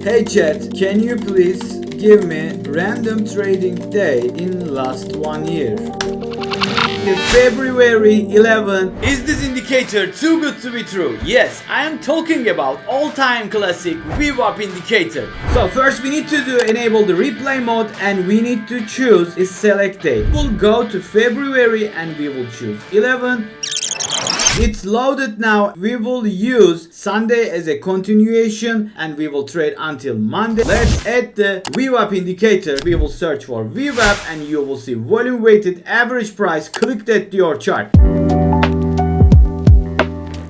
Hey chat, can you please give me random trading day in last 1 year? February 11. Is this indicator too good to be true? Yes, I am talking about all-time classic VWAP indicator. So first we need to enable the replay mode and we need to choose is select date. We'll go to February and we will choose 11. It's loaded now. We will use Sunday as a continuation and we will trade until Monday. Let's add the VWAP indicator. We will search for VWAP and you will see volume weighted average price. Click that to your chart.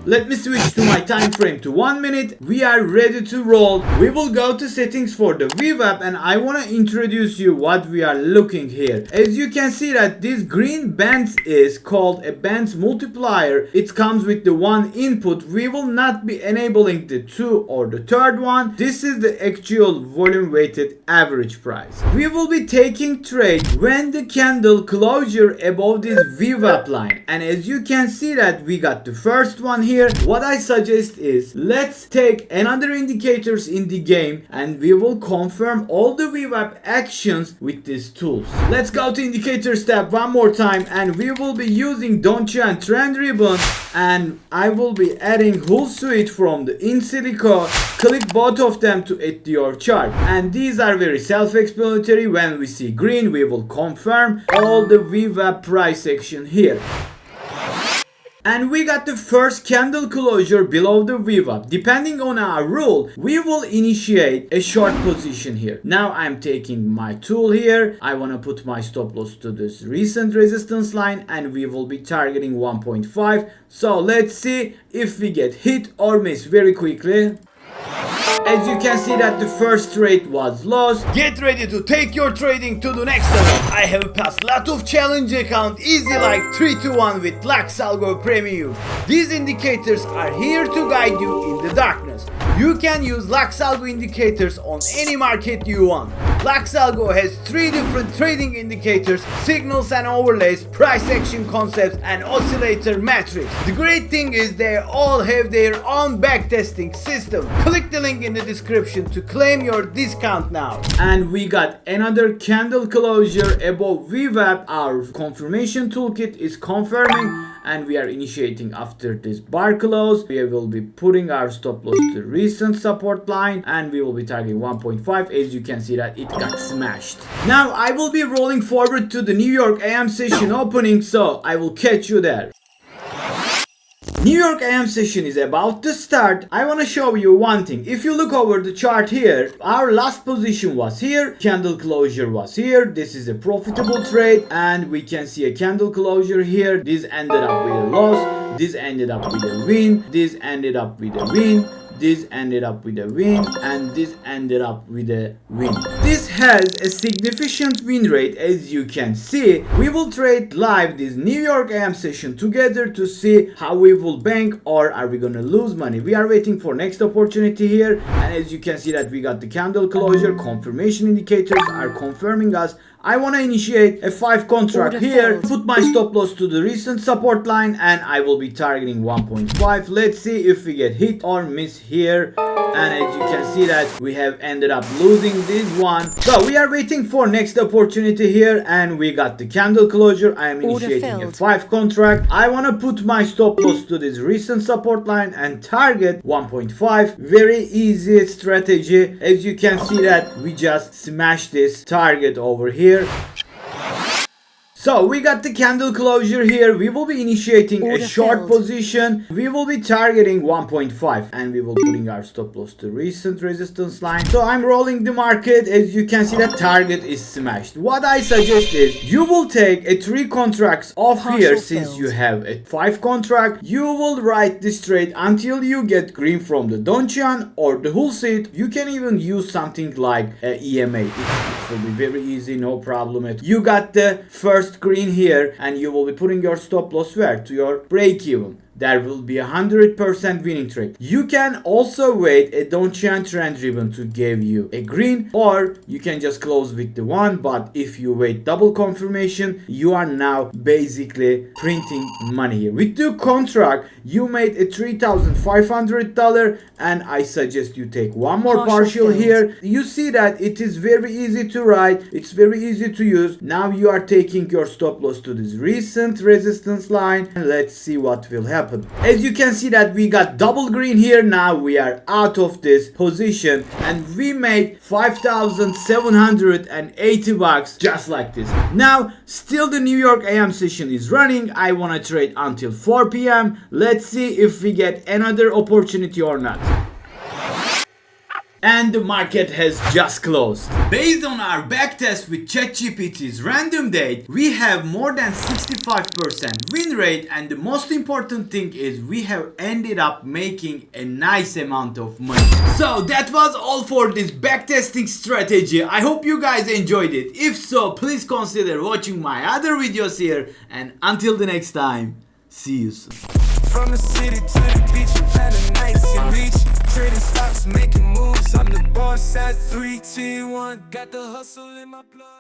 Let me switch to my time frame to 1 minute. We are ready to roll. We will go to settings for the VWAP and I want to introduce you what we are looking here. As you can see that this green band is called a bands multiplier. It comes with the one input. We will not be enabling the 2 or the third one. This is the actual volume weighted average price. We will be taking trade when the candle closure above this VWAP line. And as you can see that we got the first one here. What I suggest is let's take another indicators in the game and we will confirm all the VWAP actions with these tools. Let's go to indicators tab one more time and we will be using Donchian trend ribbon and I will be adding whole suite from the in silico. Click both of them to add to your chart and these are very self-explanatory. When we see green we will confirm all the VWAP price action here. And we got the first candle closure below the VWAP. Depending on our rule, we will initiate a short position here. Now I'm taking my tool here. I want to put my stop loss to this recent resistance line and we will be targeting 1.5. So let's see if we get hit or miss very quickly. As you can see that the first trade was lost. Get ready to take your trading to the next level. I have passed lot of challenge account easy like 3 to 1 with LuxAlgo Premium. These indicators are here to guide you in the darkness. You can use LuxAlgo indicators on any market you want. LuxAlgo has 3 different trading indicators, signals and overlays, price action concepts and oscillator metrics. The great thing is they all have their own backtesting system. Click the link in the description to claim your discount now. And we got another candle closure above VWAP. Our confirmation toolkit is confirming and we are initiating after this bar close. We will be putting our stop loss to recent support line and we will be targeting 1.5. As you can see that it got smashed. Now I will be rolling forward to the New York AM session opening, so I will catch you there. New York AM session is about to start. I want to show you one thing. If you look over the chart here, our last position was here, candle closure was here. This is a profitable trade and we can see a candle closure here. This ended up with a loss, this ended up with a win, this ended up with a win, this ended up with a win, and this ended up with a win. This has a significant win rate. As you can see, we will trade live this New York AM session together to see how we will bank or are we gonna lose money. We are waiting for next opportunity here and as you can see that we got the candle closure. Confirmation indicators are confirming us. I want to initiate a 5 contract here, put my stop loss to the recent support line and I will be targeting 1.5. Let's see if we get hit or miss here. And as you can see that we have ended up losing this one. So we are waiting for next opportunity here and we got the candle closure. I am initiating a 5 contract. I want to put my stop loss to this recent support line and target 1.5. Very easy strategy. As you can see that we just smashed this target over here. So we got the candle closure here. We will be initiating a short position. We will be targeting 1.5 and we will putting our stop loss to recent resistance line. So I'm rolling the market. As you can see that target is smashed. What I suggest is you will take a 3 contracts off here since you have a 5 contract. You will ride this trade until you get green from the Donchian or the hull seat. You can even use something like a EMA. It will be very easy, no problem. You got the first green here and you will be putting your stop loss where to your break even. there will be 100% winning trade. You can also wait a Donchian trend ribbon to give you a green, or you can just close with the one, but if you wait double confirmation, you are now basically printing money here. With the contract, you made a $3,500, and I suggest you take one more partial here. You see that it is very easy to write, it's very easy to use. Now you are taking your stop loss to this recent resistance line, and let's see what will happen. As you can see that we got double green here. Now we are out of this position and we made 5,780 bucks just like this. Now still the New York AM session is running. I want to trade until 4 p.m. Let's see if we get another opportunity or not. And the market has just closed. Based on our backtest with ChatGPT's random date, we have more than 65% win rate, and the most important thing is we have ended up making a nice amount of money. So that was all for this backtesting strategy. I hope you guys enjoyed it. If so, please consider watching my other videos here, and until the next time, see you soon. From the city to the beach, you had a nice reach. Trading stocks, making moves. I'm the boss at 3, 2, 1. Got the hustle in my blood.